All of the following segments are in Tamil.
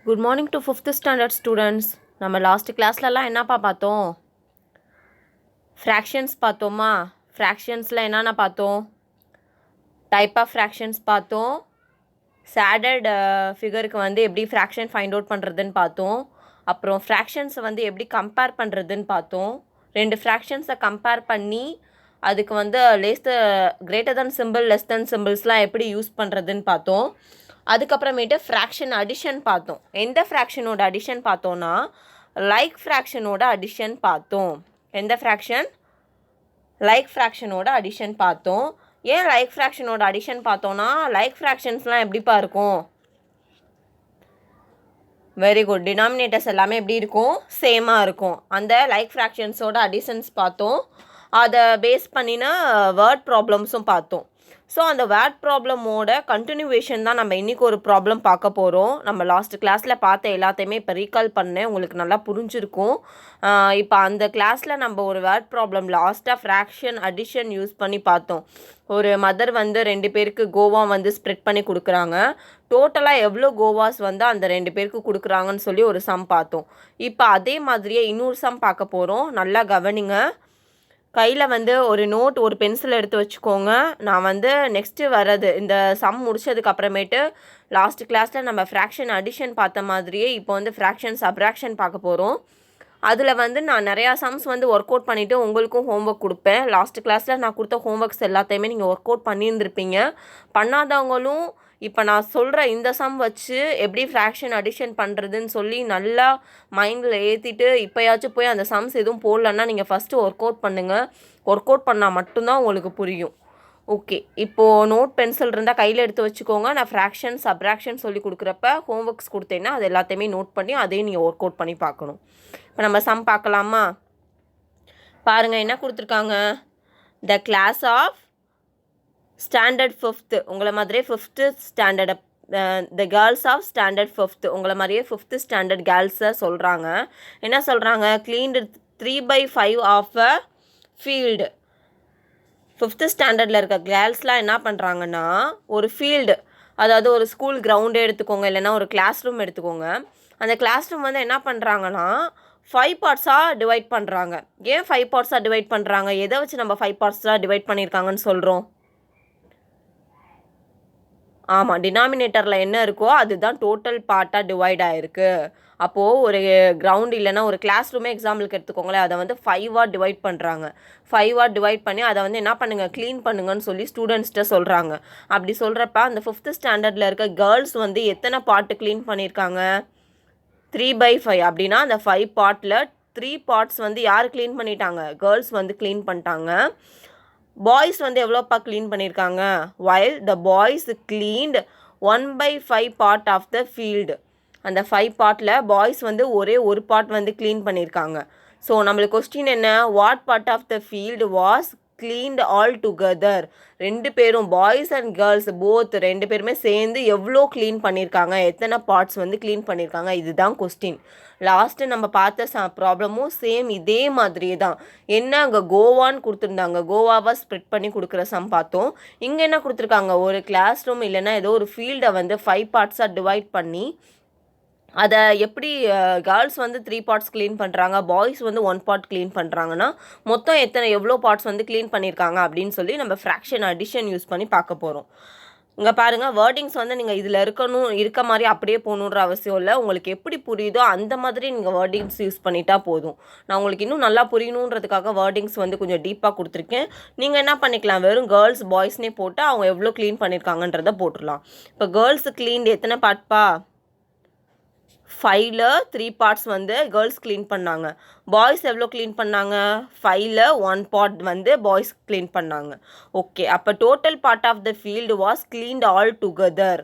Good morning to fifth standard students. நம்ம லாஸ்ட் கிளாஸ்லலாம் என்னப்பா பார்த்தோம்? ஃப்ராக்ஷன்ஸ் பார்த்தோமா? ஃப்ராக்ஷன்ஸில் என்னென்ன பார்த்தோம்? டைப் ஆஃப் ஃப்ராக்ஷன்ஸ் பார்த்தோம். சேடட் ஃபிகருக்கு வந்து எப்படி ஃப்ராக்ஷன் ஃபைண்ட் அவுட் பண்ணுறதுன்னு பார்த்தோம். அப்புறம் ஃப்ராக்ஷன்ஸை வந்து எப்படி கம்பேர் பண்ணுறதுன்னு பார்த்தோம். ரெண்டு ஃப்ராக்ஷன்ஸை கம்பேர் பண்ணி அதுக்கு வந்து greater than simple, less than சிம்பிள்ஸ்லாம் எப்படி யூஸ் பண்ணுறதுன்னு பார்த்தோம். அதுக்கப்புறமேட்டு ஃப்ராக்ஷன் அடிஷன் பார்த்தோம். எந்த ஃப்ராக்ஷனோட அடிஷன் பார்த்தோன்னா லைக் ஃப்ராக்ஷனோட அடிஷன் பார்த்தோம். எந்த ஃப்ராக்ஷன்? லைக் ஃப்ராக்ஷனோட அடிஷன் பார்த்தோம். ஏன் லைக் ஃப்ராக்ஷனோட அடிஷன் பார்த்தோன்னா லைக் ஃப்ராக்ஷன்ஸ்லாம் எப்படிப்பா இருக்கும்? Very good. டினாமினேட்டர்ஸ் எல்லாமே எப்படி இருக்கும்? சேமாக இருக்கும். அந்த லைக் ஃப்ராக்ஷன்ஸோட அடிஷன்ஸ் பார்த்தோம். அதை பேஸ் பண்ணின வேர்ட் ப்ராப்ளம்ஸும் பார்த்தோம். ஸோ அந்த வேர்ட் ப்ராப்ளமோட கண்டினியூவேஷன் தான் நம்ம இன்றைக்கி ஒரு ப்ராப்ளம் பார்க்க போகிறோம். நம்ம லாஸ்ட் கிளாஸில் பார்த்த எல்லாத்தையுமே இப்போ ரீகால் பண்ணேன், உங்களுக்கு நல்லா புரிஞ்சிருக்கும். இப்போ அந்த கிளாஸில் நம்ம ஒரு வேர்ட் ப்ராப்ளம் லாஸ்ட்டாக ஃப்ராக்ஷன் அடிஷன் யூஸ் பண்ணி பார்த்தோம். ஒரு மதர் வந்து 2 பேருக்கு கோவா வந்து ஸ்ப்ரெட் பண்ணி கொடுக்குறாங்க. டோட்டலாக எவ்வளோ கோவாஸ் வந்து அந்த 2 பேருக்கு கொடுக்குறாங்கன்னு சொல்லி ஒரு சம் பார்த்தோம். இப்போ அதே மாதிரியே இன்னொரு சம் பார்க்க போகிறோம். நல்லா கவனிங்க. கையில் வந்து ஒரு நோட், ஒரு பென்சில் எடுத்து வச்சுக்கோங்க. நான் வந்து நெக்ஸ்ட்டு வர்றது இந்த சம் முடிச்சதுக்கு அப்புறமேட்டு லாஸ்ட் கிளாஸில் நம்ம ஃப்ராக்ஷன் அடிஷன் பார்த்த மாதிரியே இப்போ வந்து ஃப்ராக்ஷன் சப்ராக்ஷன் பார்க்க போகிறோம். அதில் வந்து நான் நிறையா சம்ஸ் வந்து ஒர்க் அவுட் பண்ணிவிட்டு உங்களுக்கும் ஹோம்ஒர்க் கொடுப்பேன். லாஸ்ட் கிளாஸில் நான் கொடுத்த ஹோம்ஒர்க்ஸ் எல்லாத்தையுமே நீங்கள் ஒர்க் அவுட் பண்ணியிருந்திருப்பீங்க. பண்ணாதவங்களும் இப்போ நான் சொல்கிற இந்த சம் வச்சு எப்படி ஃப்ராக்ஷன் அடிஷன் பண்ணுறதுன்னு சொல்லி நல்லா மைண்டில் ஏற்றிட்டு இப்போயாச்சும் போய் அந்த சம்ஸ் எதுவும் போடலன்னா நீங்கள் ஃபஸ்ட்டு ஒர்க் அவுட் பண்ணுங்கள். ஒர்க் அவுட் பண்ணால் மட்டும்தான் உங்களுக்கு புரியும். ஓகே, இப்போது நோட் பென்சில் இருந்தால் கையில் எடுத்து வச்சுக்கோங்க. நான் ஃப்ராக்ஷன் சப்ராக்ஷன் சொல்லி கொடுக்குறப்ப ஹோம்ஒர்க்ஸ் கொடுத்தேன்னா அது எல்லாத்தையுமே நோட் பண்ணி அதையும் நீங்கள் ஒர்க் அவுட் பண்ணி பார்க்கணும். இப்போ நம்ம சம் பார்க்கலாமா? பாருங்கள் என்ன கொடுத்துருக்காங்க. த கிளாஸ் ஆஃப் ஸ்டாண்டர்ட் 5th, உங்களை மாதிரியே 5th ஸ்டாண்டர்டை, the girls of standard 5th, உங்களை மாதிரியே 5th ஸ்டாண்டர்ட் கேர்ள்ஸை சொல்கிறாங்க. என்ன சொல்கிறாங்க? Cleaned 3/5 of a field. 5th ஸ்டாண்டர்டில் இருக்க கேர்ள்ஸ்லாம் என்ன பண்ணுறாங்கன்னா ஒரு ஃபீல்டு, அதாவது ஒரு ஸ்கூல் கிரவுண்டே எடுத்துக்கோங்க, இல்லைன்னா ஒரு கிளாஸ் ரூம் எடுத்துக்கோங்க. அந்த கிளாஸ் ரூம் வந்து என்ன பண்ணுறாங்கன்னா 5 பார்ட்ஸாக டிவைட் பண்ணுறாங்க. ஏன் 5 பார்ட்ஸாக டிவைட் பண்ணுறாங்க? எதை வச்சு நம்ம 5 பார்ட்ஸாக டிவைட் பண்ணியிருக்காங்கன்னு சொல்கிறோம்? ஆமாம், டினாமினேட்டரில் என்ன இருக்கோ அதுதான் டோட்டல் பார்ட்டாக டிவைட் ஆகிருக்கு. அப்போது ஒரு கிரவுண்ட் இல்லைன்னா ஒரு கிளாஸ் ரூமே எக்ஸாம்பிளுக்கு எடுத்துக்கோங்களேன், அதை வந்து 5ஆக டிவைட் பண்ணுறாங்க. 5ஆக டிவைட் பண்ணி அதை வந்து என்ன பண்ணுங்கள், க்ளீன் பண்ணுங்கன்னு சொல்லி ஸ்டூடெண்ட்ஸ்கிட்ட சொல்கிறாங்க. அப்படி சொல்கிறப்ப அந்த 5th ஸ்டாண்டர்டில் இருக்க கேர்ள்ஸ் வந்து எத்தனை பார்ட்டு க்ளீன் பண்ணியிருக்காங்க? 3/5. அப்படின்னா அந்த 5 பார்ட்டில் 3 பார்ட்ஸ் வந்து யார் க்ளீன் பண்ணிட்டாங்க? கேர்ள்ஸ் வந்து க்ளீன் பண்ணிட்டாங்க. பாய்ஸ் வந்து எவ்வளோப்பா க்ளீன் பண்ணியிருக்காங்க? while the boys cleaned 1/5 part of the field. அந்த 5 பார்ட்டில் பாய்ஸ் வந்து ஒரே ஒரு பார்ட் வந்து க்ளீன் பண்ணியிருக்காங்க. ஸோ நம்மளுக்கு கொஸ்டின் என்ன? What part of the field was cleaned all together? 2 பேரும், பாய்ஸ் அண்ட் கேர்ள்ஸ் போத் 2 பேருமே சேர்ந்து எவ்வளோ க்ளீன் பண்ணியிருக்காங்க, எத்தனை பார்ட்ஸ் வந்து க்ளீன் பண்ணியிருக்காங்க, இதுதான் கொஸ்டின். லாஸ்ட்டு நம்ம பார்த்த ப்ராப்ளமும் சேம் இதே மாதிரியே தான். என்ன அங்கே கோவான்னு கொடுத்துருந்தாங்க, கோவாவை ஸ்ப்ரெட் பண்ணி கொடுக்குற சம் பார்த்தோம். இங்கே என்ன கொடுத்துருக்காங்க? ஒரு கிளாஸ் ரூம் இல்லைன்னா ஏதோ ஒரு ஃபீல்டை வந்து 5 பார்ட்ஸாக டிவைட் பண்ணி அதை எப்படி கேர்ள்ஸ் வந்து 3 பார்ட்ஸ் க்ளீன் பண்ணுறாங்க, பாய்ஸ் வந்து 1 பார்ட் க்ளீன் பண்ணுறாங்கன்னா மொத்தம் எவ்வளோ பார்ட்ஸ் வந்து க்ளீன் பண்ணியிருக்காங்க அப்படின்னு சொல்லி நம்ம ஃப்ராக்ஷன் அடிஷன் யூஸ் பண்ணி பார்க்க போகிறோம். இங்கே பாருங்கள், வேர்டிங்ஸ் வந்து நீங்கள் இதில் இருக்க மாதிரி அப்படியே போகணுன்ற அவசியம் இல்லை. உங்களுக்கு எப்படி புரியுதோ அந்த மாதிரி நீங்கள் வேர்டிங்ஸ் யூஸ் பண்ணிட்டா போதும். நான் உங்களுக்கு இன்னும் நல்லா புரியணுன்றதுக்காக வேர்டிங்ஸ் வந்து கொஞ்சம் டீப்பாக கொடுத்துருக்கேன். நீங்கள் என்ன பண்ணிக்கலாம், வெறும் கேர்ள்ஸ் பாய்ஸ்னே போட்டு அவங்க எவ்வளோ க்ளீன் பண்ணியிருக்காங்கன்றதை போட்டுடலாம். இப்போ கேர்ள்ஸ் க்ளீன்டு எத்தனை பார்ட்ப்பா? 5ல் 3 பார்ட்ஸ் வந்து கேர்ள்ஸ் க்ளீன் பண்ணாங்க. பாய்ஸ் எவ்வளோ க்ளீன் பண்ணாங்க? 5ல் 1 பார்ட் வந்து பாய்ஸ் க்ளீன் பண்ணாங்க. ஓகே, அப்போ total part of the field was cleaned all together.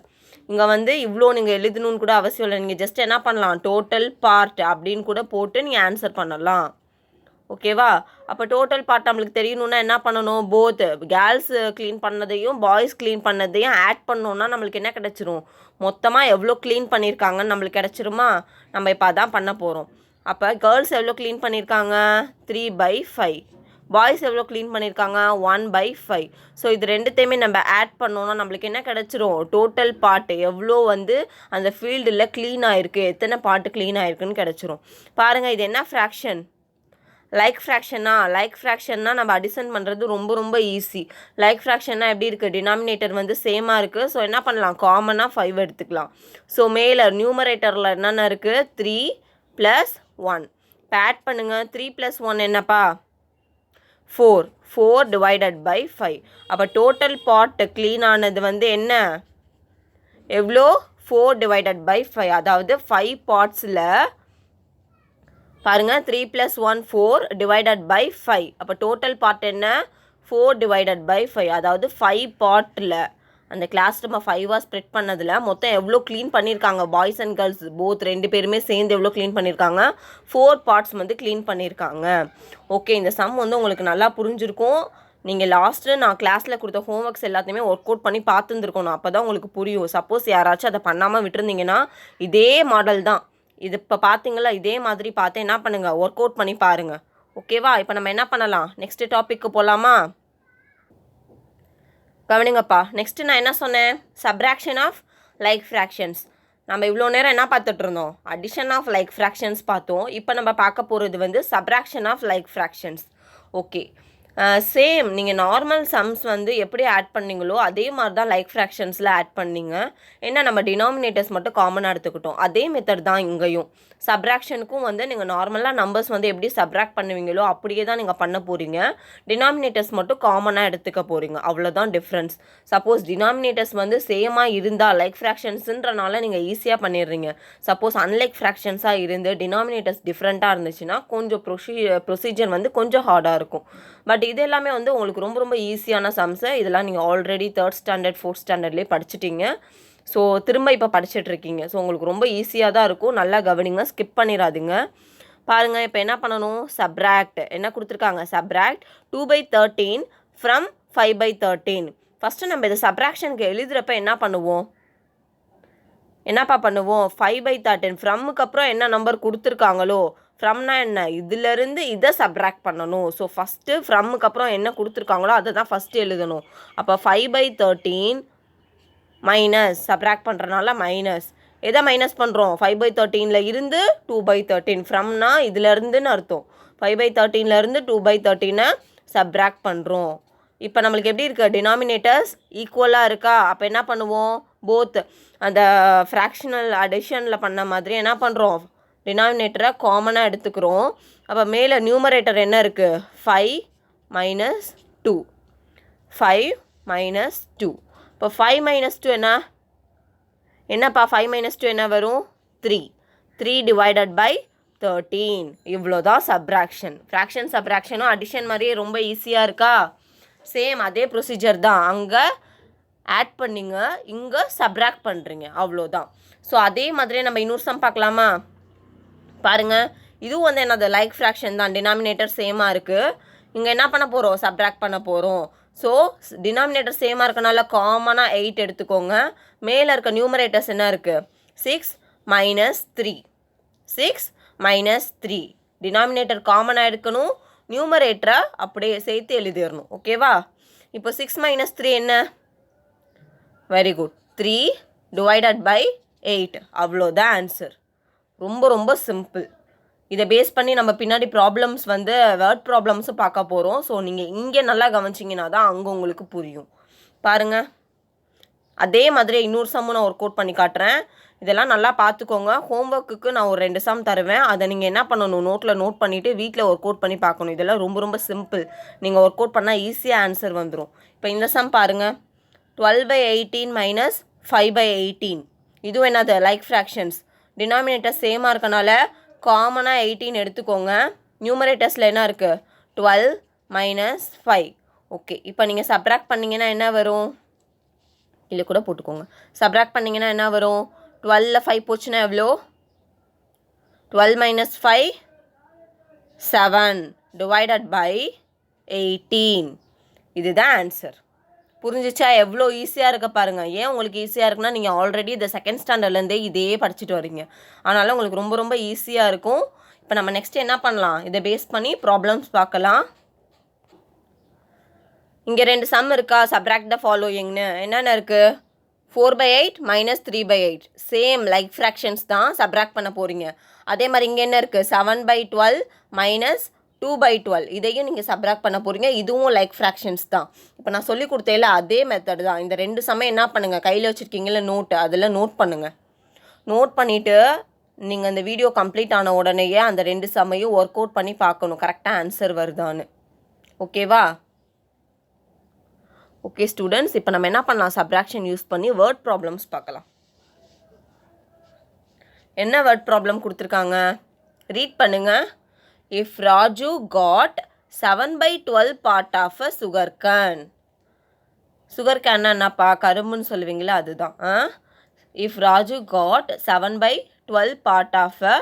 இங்கே வந்து இவ்வளோ நீங்கள் எழுதணுன்னு கூட அவசியம் இல்லை. நீங்கள் ஜஸ்ட் என்ன பண்ணலாம், டோட்டல் பார்ட் அப்படின்னு கூட போட்டு நீங்கள் ஆன்சர் பண்ணலாம். ஓகேவா? அப்போ டோட்டல் பார்ட் நம்மளுக்கு தெரியணுன்னா என்ன பண்ணணும்? போத் கேர்ள்ஸ் க்ளீன் பண்ணதையும் பாய்ஸ் க்ளீன் பண்ணதையும் ஆட் பண்ணோன்னா நம்மளுக்கு என்ன கிடச்சிரும்? மொத்தமாக எவ்வளோ க்ளீன் பண்ணியிருக்காங்கன்னு நம்மளுக்கு கிடச்சிருமா? நம்ம இப்போ அதான் பண்ண போகிறோம். அப்போ கேர்ள்ஸ் எவ்வளோ க்ளீன் பண்ணியிருக்காங்க? 3/5. பாய்ஸ் எவ்வளோ க்ளீன் பண்ணியிருக்காங்க 1/5. ஸோ இது ரெண்டுத்தையுமே நம்ம ஆட் பண்ணோன்னா நம்மளுக்கு என்ன கிடச்சிரும், டோட்டல் பார்ட்டு எவ்வளோ வந்து அந்த ஃபீல்டில் க்ளீன் ஆகிருக்கு, எத்தனை பார்ட்டு க்ளீன் ஆகிருக்குன்னு கிடச்சிரும். பாருங்கள், இது என்ன ஃப்ராக்ஷன், லைக் ஃப்ராக்ஷன்னா நம்ம அடிஷன் பண்ணுறது ரொம்ப ரொம்ப ஈஸி. லைக் ஃப்ராக்ஷன்னா எப்படி இருக்குது, டினாமினேட்டர் வந்து சேமாக இருக்குது. ஸோ என்ன பண்ணலாம், காமனாக 5 எடுத்துக்கலாம். ஸோ மேலே நியூமரேட்டரில் என்னென்ன இருக்குது, 3 + 1. இப்போ ஆட் பண்ணுங்கள், 3 + 1 என்னப்பா, 4 / 5. அப்போ டோட்டல் பார்ட் க்ளீன் ஆனது வந்து என்ன, எவ்வளோ, 4 / 5. அதாவது 5 பார்ட்ஸில் பாருங்கள், 3 + 1 4 / 5. அப்போ டோட்டல் பார்ட் என்ன, 4 / 5. அதாவது 5 பார்ட்டில் அந்த கிளாஸ் நம்ம 5ஆக ஸ்ப்ரெட் பண்ணதில் மொத்தம் எவ்வளோ க்ளீன் பண்ணியிருக்காங்க, பாய்ஸ் அண்ட் கேர்ள்ஸ் போத் 2 பேருமே சேர்ந்து எவ்வளோ க்ளீன் பண்ணியிருக்காங்க, 4 பார்ட்ஸ் வந்து க்ளீன் பண்ணியிருக்காங்க. ஓகே, இந்த சம் வந்து உங்களுக்கு நல்லா புரிஞ்சிருக்கும். நீங்கள் லாஸ்ட்டு நான் கிளாஸில் கொடுத்த ஹோம்ஒர்க்ஸ் எல்லாத்தையுமே ஒர்க் அவுட் பண்ணி பார்த்துருந்துருக்கணும். அப்போ தான் உங்களுக்கு புரியும். சப்போஸ் யாராச்சும் அதை பண்ணாமல் விட்டுருந்தீங்கன்னா இதே மாடல் தான் இது. இப்போ பார்த்தீங்களா, இதே மாதிரி பார்த்து என்ன பண்ணுங்கள், ஒர்க் அவுட் பண்ணி பாருங்கள். ஓகேவா? இப்போ நம்ம என்ன பண்ணலாம், நெக்ஸ்ட்டு டாப்பிக்கு போகலாமா? கவனிங்கப்பா, நெக்ஸ்ட்டு நான் என்ன சொன்னேன், சப்ராக்ஷன் ஆஃப் லைக் ஃப்ராக்ஷன்ஸ். நம்ம இவ்வளோ நேரம் என்ன பார்த்துட்டு இருந்தோம், அடிஷன் ஆஃப் லைக் ஃப்ராக்ஷன்ஸ் பார்த்தோம். இப்போ நம்ம பார்க்க போகிறது வந்து subtraction of like fractions. Okay, same நீங்கள் நார்மல் சம்ஸ் வந்து எப்படி ஆட் பண்ணீங்களோ அதே மாதிரி தான் லைக் ஃப்ராக்ஷன்ஸில் ஆட் பண்ணிங்க. ஏன்னா நம்ம டினாமினேட்டர்ஸ் மட்டும் காமனாக எடுத்துக்கிட்டோம். அதே மெத்தட் தான் இங்கேயும். சப்ராக்ஷனுக்கும் வந்து நீங்கள் நார்மலாக நம்பர்ஸ் வந்து எப்படி சப்ராக்ட் பண்ணுவீங்களோ அப்படியே தான் நீங்கள் பண்ண போகிறீங்க. டினாமினேட்டர்ஸ் மட்டும் காமனாக எடுத்துக்க போகிறீங்க, அவ்வளோதான் டிஃப்ரென்ஸ். சப்போஸ் டினாமினேட்டர்ஸ் வந்து சேமாக இருந்தால் லைக் ஃப்ராக்ஷன்ஸுன்றனால நீங்கள் ஈஸியாக பண்ணிடுறீங்க. சப்போஸ் அன்லைக் ஃப்ராக்ஷன்ஸாக இருந்து டினாமினேட்டர்ஸ் டிஃப்ரெண்ட்டாக இருந்துச்சுன்னா கொஞ்சம் ப்ரொசீஜர் வந்து கொஞ்சம் ஹார்டாக இருக்கும். பட் இது எல்லாமே வந்து உங்களுக்கு ரொம்ப ரொம்ப ஈஸியான சம்ஸு. இதெல்லாம் நீங்கள் ஆல்ரெடி 3rd ஸ்டாண்டர்ட் 4th ஸ்டாண்டர்ட்லேயே படிச்சிட்டிங்க. ஸோ திரும்ப இப்போ படிச்சுட்ருக்கீங்க. ஸோ உங்களுக்கு ரொம்ப ஈஸியாக தான் இருக்கும். நல்லா கவனிங்க, ஸ்கிப் பண்ணிடாதுங்க. பாருங்கள், இப்போ என்ன பண்ணணும், சப்ராக்ட் என்ன கொடுத்துருக்காங்க, சப்ராக்ட் 2/13 ஃப்ரம் 5/13. ஃபஸ்ட்டு நம்ம இதை சப்ராக்ஷனுக்கு எழுதுகிறப்ப என்ன பண்ணுவோம், என்னப்பா பண்ணுவோம், 5/13 ஃப்ரம்முக்கு அப்புறம் என்ன நம்பர் கொடுத்துருக்காங்களோ, ஃப்ரம்னா என்ன, இதிலேருந்து இதை சப்ராக்ட் பண்ணணும். ஸோ ஃபஸ்ட்டு ஃப்ரம்முக்கு அப்புறம் என்ன கொடுத்துருக்காங்களோ அதை தான் ஃபஸ்ட்டு எழுதணும். அப்போ 5/13 மைனஸ், சப்ராக்ட் பண்ணுறனால மைனஸ், எதை மைனஸ் பண்ணுறோம், 5/13 இருந்து 2/13. ஃப்ரம்னா இதிலேருந்துன்னு அர்த்தம். 5/13 2/13 சப்ராக்ட் பண்ணுறோம். இப்போ நம்மளுக்கு எப்படி இருக்குது, டினாமினேட்டர்ஸ் ஈக்குவலாக இருக்கா. அப்போ என்ன பண்ணுவோம், போத் அந்த ஃப்ராக்ஷனல் அடிஷனில் பண்ண மாதிரி என்ன பண்ணுறோம், டினாமினேட்டரை காமனாக எடுத்துக்கிறோம். அப்போ மேலே நியூமரேட்டர் என்ன இருக்குது, 5 - 2, 5 - 2. இப்போ 5 - 2 என்னப்பா, 5 - 2 என்ன வரும், 3 / 13. இவ்வளோ தான் சப்ராக்ஷன். ஃப்ராக்ஷன் சப்ராக்ஷனும் அடிஷன் மாதிரியே ரொம்ப ஈஸியாக இருக்கா. சேம் அதே ப்ரொசீஜர் தான். அங்கே ஆட் பண்ணிங்க, இங்கே சப்ராக்ட் பண்ணுறீங்க, அவ்வளோதான். ஸோ அதே மாதிரியே நம்ம இன்னொரு சம் பார்க்கலாமா. பாருங்கள், இதுவும் வந்து என்னது, லைக் ஃப்ராக்ஷன் தான். டினாமினேட்டர் சேமாக இருக்குது. இங்கே என்ன பண்ண போகிறோம், சப்ராக்ட் பண்ண போகிறோம். ஸோ டினாமினேட்டர் சேமாக இருக்கனால காமனாக 8 எடுத்துக்கோங்க. மேலே இருக்க நியூமரேட்டர்ஸ் என்ன இருக்குது, 6 - 3. 6 - 3. டினாமினேட்டர் காமனாக எடுக்கணும், நியூமரேட்டரை அப்படியே சேர்த்து எழுதிடணும். ஓகேவா? இப்போ 6 - 3 என்ன, வெரி குட், 3 / 8. அவ்வளோதான் ஆன்சர். ரொம்ப ரொம்ப சிம்பிள். இதை பேஸ் பண்ணி நம்ம பின்னாடி ப்ராப்ளம்ஸ் வந்து வேர்ட் ப்ராப்ளம்ஸும் பார்க்க போகிறோம். ஸோ நீங்கள் இங்கே நல்லா கவனிச்சிங்கன்னா தான் அங்கே உங்களுக்கு புரியும். பாருங்கள், அதே மாதிரி இன்னொரு சம்மும் நான் ஒர்க் அவுட் பண்ணி காட்டுறேன். இதெல்லாம் நல்லா பார்த்துக்கோங்க. ஹோம்ஒர்க்குக்கு நான் ஒரு 2 சம் தருவேன். அதை நீங்கள் என்ன பண்ணணும், நோட்டில் நோட் பண்ணிவிட்டு வீட்டில் ஒர்க் அவுட் பண்ணி பார்க்கணும். இதெல்லாம் ரொம்ப ரொம்ப சிம்பிள். நீங்கள் ஒர்க் அவுட் பண்ணால் ஈஸியாக ஆன்சர் வந்துடும். இப்போ இந்த சம் பாருங்கள், 12/18 - 5/18. இதுவும் என்னது, லைக் ஃப்ராக்ஷன்ஸ். டினாமினேட்டர் சேமாக இருக்கனால காமனாக 18 எடுத்துக்கோங்க. நியூமரேட்டர்ஸில் என்ன இருக்குது, 12 - 5. ஓகே, இப்போ நீங்கள் சப்ராக்ட் பண்ணிங்கன்னா என்ன வரும், இல்லை கூட போட்டுக்கோங்க. சப்ராக்ட் பண்ணிங்கன்னா என்ன வரும், 12ல் 5 போச்சுன்னா எவ்வளோ, 12 - 5 7 / 18. இதுதான் ஆன்சர். புரிஞ்சிச்சா, எவ்வளோ ஈஸியாக இருக்க பாருங்கள். ஏன் உங்களுக்கு ஈஸியாக இருக்குன்னா, நீங்கள் ஆல்ரெடி இந்த 2nd ஸ்டாண்டர்ட்லேருந்தே இதே படிச்சுட்டு வரீங்க. அதனால் உங்களுக்கு ரொம்ப ரொம்ப ஈஸியாக இருக்கும். இப்போ நம்ம நெக்ஸ்ட் என்ன பண்ணலாம், இதை பேஸ் பண்ணி ப்ராப்ளம்ஸ் பார்க்கலாம். இங்கே 2 சம் இருக்கா, சப்ராக்ட் த ஃபாலோயிங்னு என்னென்ன இருக்குது, 4/8 மைனஸ் 3/8 சேம் லைக் ஃப்ராக்ஷன்ஸ் தான் சப்ராக்ட் பண்ண போகிறீங்க. அதே மாதிரி இங்கே என்ன இருக்குது, 7/12 மைனஸ் 2/12 இதையும் நீங்கள் சப்ராக்ட் பண்ண போகிறீங்க. இதுவும் லைக் ஃப்ராக்ஷன்ஸ் தான். இப்போ நான் சொல்லி கொடுத்தேல அதே மெத்தட் தான். இந்த 2 சமயம் என்ன பண்ணுங்கள், கையில் வச்சுருக்கீங்களா நோட்டு, அதில் நோட் பண்ணுங்கள். நோட் பண்ணிவிட்டு நீங்கள் அந்த வீடியோ கம்ப்ளீட் ஆன உடனேயே அந்த 2 சமையும் ஒர்க் அவுட் பண்ணி பார்க்கணும் கரெக்டாக ஆன்சர் வருதான்னு. ஓகேவா? ஓகே ஸ்டூடெண்ட்ஸ், இப்போ நம்ம என்ன பண்ணலாம், சப்ராக்ஷன் யூஸ் பண்ணி வேர்ட் ப்ராப்ளம்ஸ் பார்க்கலாம். என்ன வேர்ட் ப்ராப்ளம் கொடுத்துருக்காங்க ரீட் பண்ணுங்கள். If Raju got 7/12 part of a sugar cane. Sugar கேன்னா என்னப்பா, கரும்புன்னு சொல்லுவீங்களா, அதுதான். If Raju got 7/12 part of a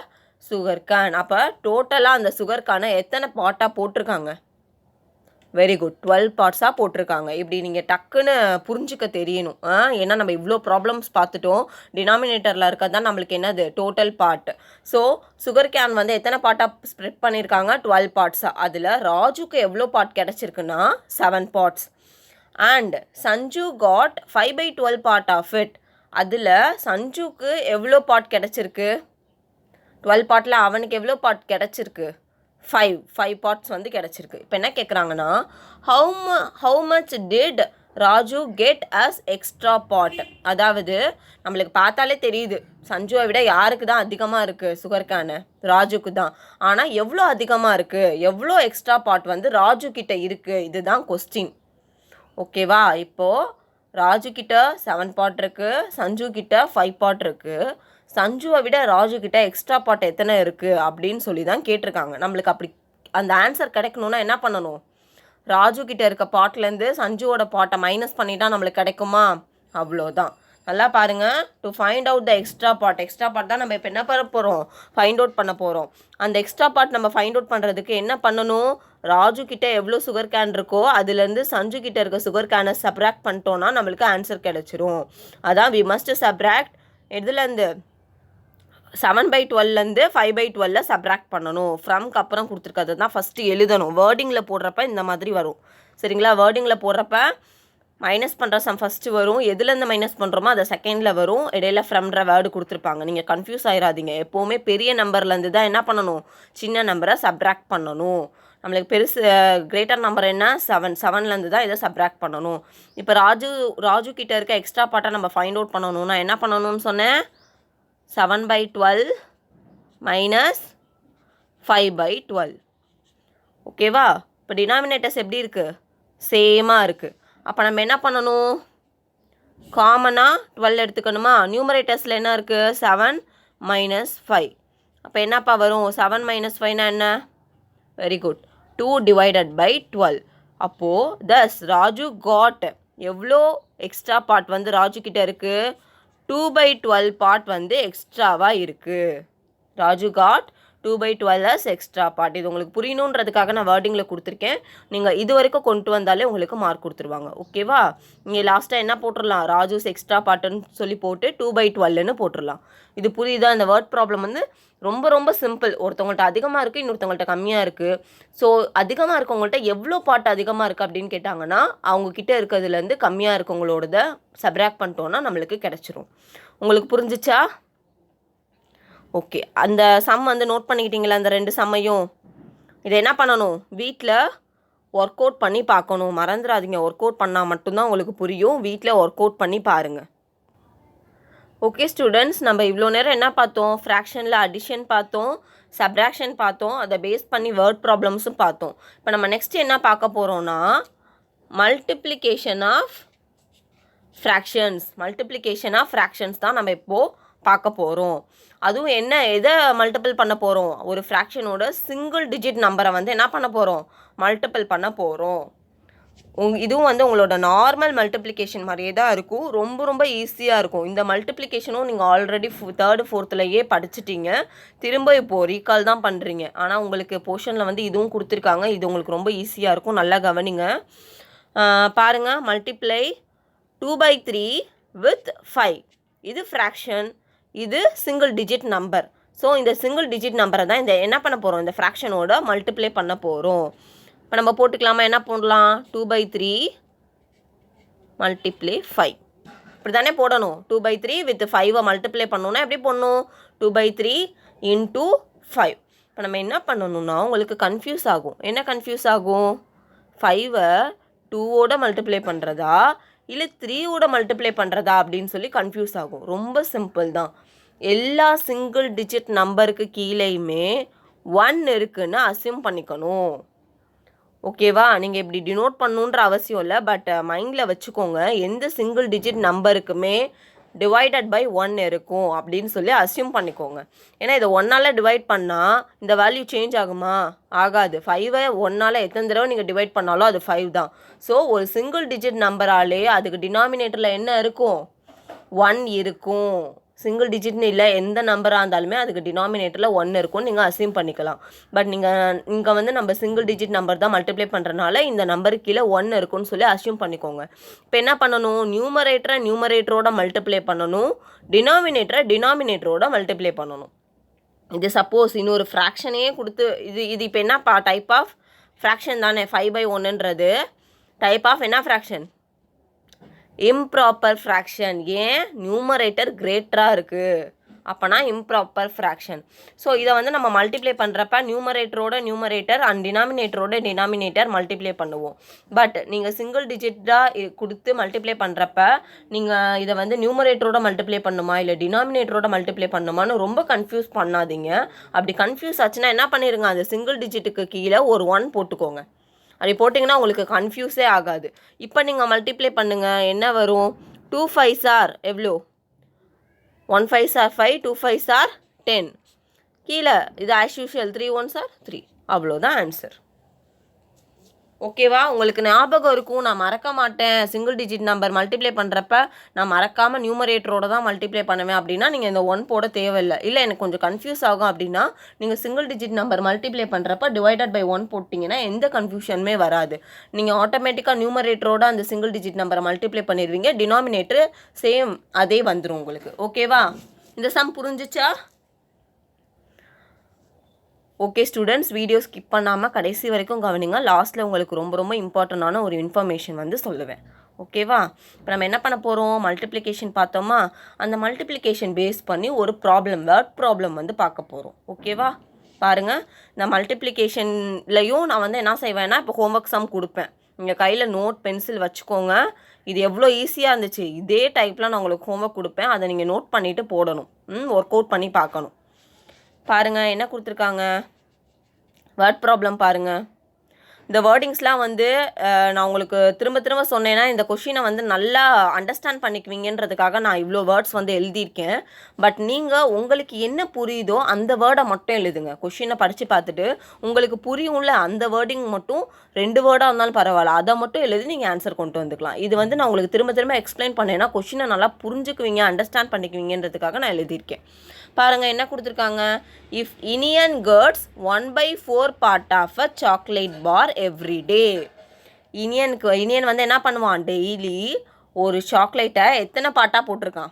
sugar cane. அப்போ டோட்டலாக அந்த சுகர் கேனை எத்தனை பார்ட்டாக போட்டிருக்காங்க? வெரி குட், 12 பார்ட்ஸாக போட்டிருக்காங்க. இப்படி நீங்கள் டக்குன்னு புரிஞ்சுக்க தெரியணும். ஏன்னா நம்ம இவ்வளோ ப்ராப்ளம்ஸ் பார்த்துட்டோம். டினாமினேட்டரில் இருக்கிறது தான் நம்மளுக்கு என்னது, total part. So sugar cane வந்து எத்தனை பார்ட்டாக ஸ்ப்ரெட் பண்ணியிருக்காங்க, 12 பார்ட்ஸாக. அதில் ராஜுக்கு எவ்வளோ பார்ட் கிடச்சிருக்குன்னா 7 parts. And Sanju got 5/12 part of it. அதில் சஞ்சுக்கு எவ்வளோ பார்ட் கிடச்சிருக்கு, 12 பார்ட்டில் அவனுக்கு எவ்வளோ பார்ட் கிடச்சிருக்கு, 5 பார்ட்ஸ் வந்து கிடச்சிருக்கு. இப்போ என்ன கேட்குறாங்கன்னா, how much did Raju get as extra part. அதாவது நம்மளுக்கு பார்த்தாலே தெரியுது சஞ்சுவை விட யாருக்கு தான் அதிகமாக இருக்குது சுகர் கேனு, ராஜுக்கு தான். ஆனால் எவ்வளோ அதிகமாக இருக்குது, எவ்வளோ எக்ஸ்ட்ரா பார்ட் வந்து ராஜு கிட்ட இருக்குது, இதுதான் கொஸ்டின். ஓகேவா? இப்போது ராஜு கிட்ட 7 பார்ட் இருக்குது, சஞ்சு கிட்ட 5 பார்ட் இருக்குது. சஞ்சுவை விட ராஜு கிட்ட எக்ஸ்ட்ரா பார்ட் எத்தனை இருக்குது அப்படின்னு சொல்லி தான் கேட்டிருக்காங்க. நம்மளுக்கு அப்படி அந்த ஆன்சர் கிடைக்கணுன்னா என்ன பண்ணணும், ராஜு கிட்ட இருக்க பார்ட்லேருந்து சஞ்சுவோட பார்ட்டை மைனஸ் பண்ணிட்டா நம்மளுக்கு கிடைக்குமா, அவ்வளோதான். நல்லா பாருங்கள். To find out the extra part தான் நம்ம இப்போ என்ன பண்ண போகிறோம், ஃபைண்ட் அவுட் பண்ண போகிறோம். அந்த எக்ஸ்ட்ரா பார்ட் நம்ம ஃபைண்ட் அவுட் பண்ணுறதுக்கு என்ன பண்ணணும், ராஜு கிட்ட எவ்வளோ சுகர் கேன் இருக்கோ அதுலேருந்து சஞ்சு கிட்ட இருக்க சுகர் கேனை சப்ராக்ட் பண்ணிட்டோன்னா நம்மளுக்கு ஆன்சர் கிடச்சிரும். அதான் வி மஸ்ட் சப்ராக்ட் எதுலேருந்து, 7/12லேருந்து 5/12 சப்ராக்ட் பண்ணணும். ஃப்ரம்க்கு அப்புறம் கொடுத்துருக்கிறது தான் ஃபஸ்ட்டு எழுதணும். வேர்டிங்கில் போடுறப்ப இந்த மாதிரி வரும். சரிங்களா? வேர்டிங்கில் போடுறப்ப மைனஸ் பண்ணுற சம் ஃபஸ்ட்டு வரும், எதுலேருந்து மைனஸ் பண்ணுறோமோ அதை செகண்டில் வரும், இடையில ஃப்ரம்ன்ற வேர்டு கொடுத்துருப்பாங்க. நீங்கள் கன்ஃபியூஸ் ஆகிடாதீங்க. எப்போவுமே பெரிய நம்பர்லேருந்து தான் என்ன பண்ணணும், சின்ன நம்பரை சப்ராக்ட் பண்ணணும். நம்மளுக்கு பெருசு கிரேட்டர் நம்பர் என்ன, 7லேருந்து தான் இதை சப்ராக்ட் பண்ணணும். இப்போ ராஜு கிட்ட இருக்க எக்ஸ்ட்ரா பார்ட்டை நம்ம ஃபைண்ட் அவுட் பண்ணணும்னா என்ன பண்ணணும்னு சொன்னேன், 7/12 மைனஸ் 5/12. ஓகேவா? இப்போ டினாமினேட்டர்ஸ் எப்படி இருக்குது, சேமாக இருக்குது. அப்போ நம்ம என்ன பண்ணணும், காமனாக 12 எடுத்துக்கணுமா. நியூமரேட்டர்ஸில் என்ன இருக்குது, 7 மைனஸ் 5. அப்போ என்னப்பா வரும், 7 மைனஸ் 5னா என்ன, வெரி குட், 2 டிவைடட் பை 12. அப்போது தஸ் ராஜு காட் எவ்வளோ எக்ஸ்ட்ரா பார்ட் வந்து ராஜு கிட்ட இருக்குது, 2/12 பார்ட் வந்து எக்ஸ்ட்ராவாக இருக்குது. Raju got 2/12 extra part. இது உங்களுக்கு புரியணுன்றதுக்காக நான் வேர்டிங்கில் கொடுத்துருக்கேன். நீங்கள் இது வரைக்கும் கொண்டு வந்தாலே உங்களுக்கு மார்க் கொடுத்துருவாங்க. ஓகேவா? நீங்கள் லாஸ்ட்டாக என்ன போட்டுடலாம், ராஜூஸ் எக்ஸ்ட்ரா பார்ட்டுன்னு சொல்லி போட்டு 2/12ன்னு போட்டுடலாம். இது புரியுதா? இந்த வேர்ட் ப்ராப்ளம் வந்து ரொம்ப ரொம்ப சிம்பிள். ஒருத்தவங்கள்ட்ட அதிகமாக இருக்குது, இன்னொருத்தவங்கள்ட்ட கம்மியாக இருக்குது. ஸோ அதிகமாக இருக்கவங்கள்ட்ட எவ்வளோ பார்ட் அதிகமாக இருக்குது அப்படின்னு கேட்டாங்கன்னா அவங்கக்கிட்ட இருக்கிறதுலேருந்து கம்மியாக இருக்கவங்களோட சப்ராக்ட் பண்ணிட்டோன்னா நம்மளுக்கு கிடச்சிரும். உங்களுக்கு புரிஞ்சிச்சா? ஓகே, அந்த சம் வந்து நோட் பண்ணிக்கிட்டீங்களா, அந்த 2 சம்மையும்? இதை என்ன பண்ணணும், வீட்டில் ஒர்க் அவுட் பண்ணி பார்க்கணும். மறந்துடாதீங்க, ஒர்க் அவுட் பண்ணால் மட்டும்தான் உங்களுக்கு புரியும். வீட்டில் ஒர்க் அவுட் பண்ணி பாருங்கள். ஓகே ஸ்டூடெண்ட்ஸ், நம்ம இவ்வளோ நேரம் என்ன பார்த்தோம், ஃப்ராக்ஷனில் அடிஷன் பார்த்தோம், சப்ராக்ஷன் பார்த்தோம், அதை பேஸ் பண்ணி வேர்ட் ப்ராப்ளம்ஸும் பார்த்தோம். இப்போ நம்ம நெக்ஸ்ட் என்ன பார்க்க போகிறோன்னா மல்டிப்ளிகேஷன் ஆஃப் ஃப்ராக்ஷன்ஸ் தான் நம்ம இப்போது பார்க்க போகிறோம். அதுவும் எதை மல்டிபிள் பண்ண போகிறோம், ஒரு ஃப்ராக்ஷனோட சிங்கிள் டிஜிட் நம்பரை வந்து என்ன பண்ண போகிறோம், மல்டிபிள் பண்ண போகிறோம். இதுவும் வந்து உங்களோட நார்மல் மல்டிப்ளிகேஷன் மாதிரியே தான் இருக்கும். ரொம்ப ரொம்ப ஈஸியாக இருக்கும். இந்த மல்டிப்ளிகேஷனும் நீங்கள் ஆல்ரெடி 3rd 4thலேயே படிச்சிட்டிங்க. திரும்ப இப்போது ரீகால் தான் பண்ணுறீங்க. ஆனால் உங்களுக்கு போர்ஷனில் வந்து இதுவும் கொடுத்துருக்காங்க. இது உங்களுக்கு ரொம்ப ஈஸியாக இருக்கும். நல்லா கவனிங்க. பாருங்கள், மல்டிப்ளை 2/3 வித் 5. இது ஃப்ராக்ஷன், இது சிங்கிள் டிஜிட் நம்பர். ஸோ இந்த சிங்கிள் டிஜிட் நம்பரை தான் இந்த என்ன பண்ண போகிறோம், இந்த ஃப்ராக்ஷனோட மல்டிப்ளை பண்ண போகிறோம். இப்போ நம்ம போட்டுக்கலாமா? என்ன போடலாம்? 2/3 மல்டிப்ளை 5 இப்படி தானே போடணும். 2/3 வித் 5 மல்டிப்ளை பண்ணணும்னா எப்படி போடணும்? 2/3 இன்ட்டு 5. இப்போ நம்ம என்ன பண்ணணும்னா உங்களுக்கு கன்ஃபியூஸ் ஆகும். என்ன கன்ஃபியூஸ் ஆகும்? 5 2ஓட மல்டிப்ளை பண்ணுறதா இல்லை 3ஓட மல்டிப்ளை பண்ணுறதா அப்படின்னு சொல்லி கன்ஃபியூஸ் ஆகும். ரொம்ப சிம்பிள் தான். எல்லா சிங்கிள் டிஜிட் நம்பருக்கு கீழேயுமே 1 இருக்குன்னு அஸ்யூம் பண்ணிக்கணும். ஓகேவா? நீங்கள் இப்படி டினோட் பண்ணணுன்ற அவசியம் இல்லை. பட் மைண்டில் வச்சுக்கோங்க, எந்த சிங்கிள் டிஜிட் நம்பருக்குமே டிவைடட் பை 1 இருக்கும் அப்படின்னு சொல்லி அஸ்யூம் பண்ணிக்கோங்க. ஏன்னா இதை 1ஆல் டிவைட் பண்ணால் இந்த வேல்யூ சேஞ்ச் ஆகுமா? ஆகாது. 5ஐ 1ஆல் எத்தனை தடவை நீங்கள் டிவைட் பண்ணாலும் அது 5 தான். ஸோ ஒரு சிங்கிள் டிஜிட் நம்பராலே அதுக்கு டினாமினேட்டரில் என்ன இருக்கும்? 1 இருக்கும். சிங்கிள் டிஜிட்னு இல்லை, எந்த நம்பராக இருந்தாலுமே அதுக்கு டினாமினேட்டரில் 1 இருக்கும்னு நீங்கள் அஸ்யூம் பண்ணிக்கலாம். பட் இங்கே வந்து நம்ம சிங்கிள் டிஜிட் நம்பர் தான் மல்டிப்ளை பண்ணுறதுனால இந்த நம்பருக்கு கீழே 1 இருக்குன்னு சொல்லி அஸ்யூம் பண்ணிக்கோங்க. இப்போ என்ன பண்ணணும்? நியூமரேட்டரோட மல்டிப்ளை பண்ணணும், டினாமினேட்டரோட மல்டிப்ளை பண்ணணும். இது சப்போஸ் இன்னொரு ஃப்ராக்ஷனே கொடுத்து இது இப்போ என்ன டைப் ஆஃப் ஃப்ராக்ஷன் தானே? 5/1ன்றது டைப் ஆஃப் என்ன ஃப்ராக்ஷன்? Improper fraction. ஏன்? நியூமரேட்டர் கிரேட்டராக இருக்குது, அப்போனா இம்ப்ராப்பர் ஃப்ராக்ஷன். ஸோ இதை வந்து நம்ம மல்டிப்ளை பண்ணுறப்ப நியூமரேட்டர் அண்ட் டினாமினேட்டர் மல்டிப்ளை பண்ணுவோம். பட் நீங்கள் சிங்கிள் டிஜிட்டாக கொடுத்து மல்டிப்ளை பண்ணுறப்ப நீங்கள் இதை வந்து நியூமரேட்டரோட மல்டிப்ளை பண்ணுமா இல்லை டினாமினேட்டரோட மல்டிப்ளை பண்ணுமான்னு ரொம்ப கன்ஃபியூஸ் பண்ணாதீங்க. அப்படி கன்ஃபியூஸ் ஆச்சுன்னா என்ன பண்ணிடுங்க, அந்த சிங்கிள் டிஜிட்டுக்கு கீழே ஒரு 1 போட்டுக்கோங்க. அப்படி போட்டிங்கன்னா உங்களுக்கு கன்ஃபியூஸே ஆகாது. இப்போ நீங்கள் மல்டிப்ளை பண்ணுங்கள், என்ன வரும்? 2 5s ஆர் எவ்வளோ? 1 5s ஆர் 5, 2 5s ஆர் 10. கீழே இது ஆஸ் யூஷுவல் 3 1s ஆர் 3. அவ்வளோதான் ஆன்சர். ஓகேவா? உங்களுக்கு ஞாபகம் இருக்கும், நான் மறக்க மாட்டேன், சிங்கிள் டிஜிட் நம்பர் மல்டிப்ளை பண்ணுறப்ப நான் மறக்காமல் நியூமரேட்டரோட தான் மல்டிப்ளை பண்ணுவேன் அப்படின்னா நீங்கள் இந்த 1 போட தேவையில்லை. இல்லை எனக்கு கொஞ்சம் கன்ஃபியூஸ் ஆகும் அப்படின்னா நீங்கள் சிங்கிள் டிஜிட் நம்பர் மல்டிப்ளை பண்ணுறப்ப டிவைடட் பை 1 போட்டிங்கன்னா எந்த கன்ஃபியூஷனுமே வராது. நீங்கள் ஆட்டோமேட்டிக்காக நியூமரேட்டரோட அந்த சிங்கிள் டிஜிட் நம்பரை மல்டிப்ளை பண்ணிடுவீங்க, டினாமினேட்டர் சேம் அதே வந்துடும் உங்களுக்கு. ஓகேவா? இந்த சம் புரிஞ்சிச்சா? ஓகே ஸ்டூடெண்ட்ஸ், வீடியோ ஸ்கிப் பண்ணாமல் கடைசி வரைக்கும் கவனிங்க. லாஸ்ட்டில் உங்களுக்கு ரொம்ப ரொம்ப இம்பார்ட்டண்டான ஒரு இன்ஃபர்மேஷன் வந்து சொல்லுவேன். ஓகேவா? இப்போ நம்ம என்ன பண்ண போகிறோம்? மல்டிப்ளிகேஷன் பார்த்தோமா, அந்த மல்டிப்ளிகேஷன் பேஸ் பண்ணி ஒரு வேர்ட் ப்ராப்ளம் வந்து பார்க்க போகிறோம். ஓகேவா? பாருங்கள், இந்த மல்டிப்ளிகேஷன்லையும் நான் வந்து என்ன செய்வேன்னா இப்போ ஹோம்ஒர்க் சம் கொடுப்பேன். நீங்கள் கையில் நோட் பென்சில் வச்சுக்கோங்க. இது எவ்வளோ ஈஸியாக இருந்துச்சு, இதே டைப்பில் நான் உங்களுக்கு ஹோம்ஒர்க் கொடுப்பேன். அதை நீங்கள் நோட் பண்ணிவிட்டு போடணும், ஒர்க் அவுட் பண்ணி பார்க்கணும். பாருங்கள் என்ன கொடுத்துருக்காங்க, வேர்ட் ப்ராப்ளம் பாருங்கள். இந்த வேர்டிங்ஸ்லாம் வந்து நான் உங்களுக்கு திரும்ப திரும்ப சொன்னேன்னா இந்த கொஷினை வந்து நல்லா அண்டர்ஸ்டாண்ட் பண்ணிக்குவீங்கன்றதுக்காக நான் இவ்வளோ வேர்ட்ஸ் வந்து எழுதியிருக்கேன். பட் நீங்கள் உங்களுக்கு என்ன புரியுதோ அந்த வேர்டை மட்டும் எழுதுங்க. கொஷினை படித்து பார்த்துட்டு உங்களுக்கு புரியும்ல அந்த வேர்டிங் மட்டும் 2 வேர்டாக இருந்தாலும் பரவாயில்ல, அதை மட்டும் எழுதி நீங்கள் ஆன்சர் கொண்டு வந்துக்கலாம். இது வந்து நான் உங்களுக்கு திரும்ப திரும்ப எக்ஸ்பிளைன் பண்ணேன்னா கொஷினை நல்லா புரிஞ்சுக்குவீங்க, அண்டர்ஸ்டாண்ட் பண்ணிக்குவீங்கன்றதுக்காக நான் எழுதியிருக்கேன். பாருங்கள் என்ன கொடுத்துருக்காங்க. If Iniyan gets 1/4 part of a chocolate bar every day. Iniyan வந்து என்ன பண்ணுவான், டெய்லி ஒரு சாக்லேட்டை எத்தனை பார்ட்டாக போட்டிருக்கான்?